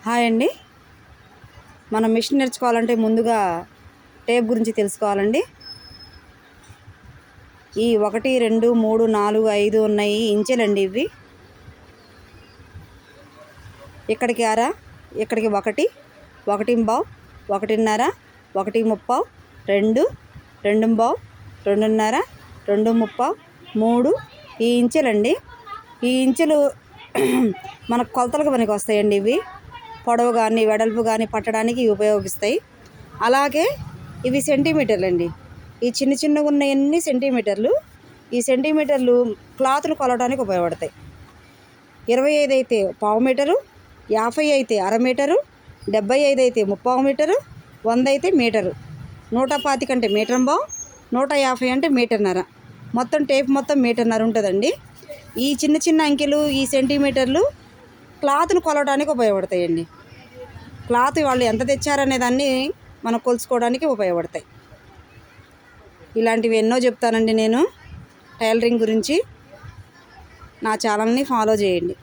Hi అండి. మనం machine నేర్చుకోవాలంటే ముందుగా టేప్ గురించి తెలుసుకోవాలండి. ఈ 1 2 3 4 5 ఉన్నాయి ఇంచెలండి. ఇవి ఇక్కడికి అర, ఇక్కడికి 1, 1.25, 1.5, 1.30, 2, 2.25, 2.5, 2.30, 3 ఈ ఇంచెలండి. ఈ ఇంచెలు మన కొలతలకు పనికి వస్తాయండి. ఇవి పొడవు కానీ వెడల్పు కానీ పట్టడానికి ఉపయోగిస్తాయి. అలాగే ఇవి సెంటీమీటర్లు అండి. ఈ చిన్నగా ఉన్న సెంటీమీటర్లు. ఈ సెంటీమీటర్లు క్లాత్ను కొలవడానికి ఉపయోగపడతాయి. 25 అయితే 1/4 మీటరు, 50 అయితే 1/2 మీటరు, 75 అయితే 3/4 మీటరు, 100 అయితే మీటరు, 125 అంటే 1.5 మీటర్, 150 అంటే 1.5 మీటర్. మొత్తం టేప్ మొత్తం 1.5 మీటర్ ఉంటుందండి. ఈ చిన్న అంకెలు ఈ సెంటీమీటర్లు క్లాత్ను కొలవడానికి ఉపయోగపడతాయండి. క్లాత్ వాళ్ళు ఎంత తెచ్చారనే దాన్ని మనం కొలుసుకోవడానికి ఉపయోగపడతాయి. ఇలాంటివి ఎన్నో చెప్తానండి నేను టైలరింగ్ గురించి. నా ఛానల్ని ఫాలో చేయండి.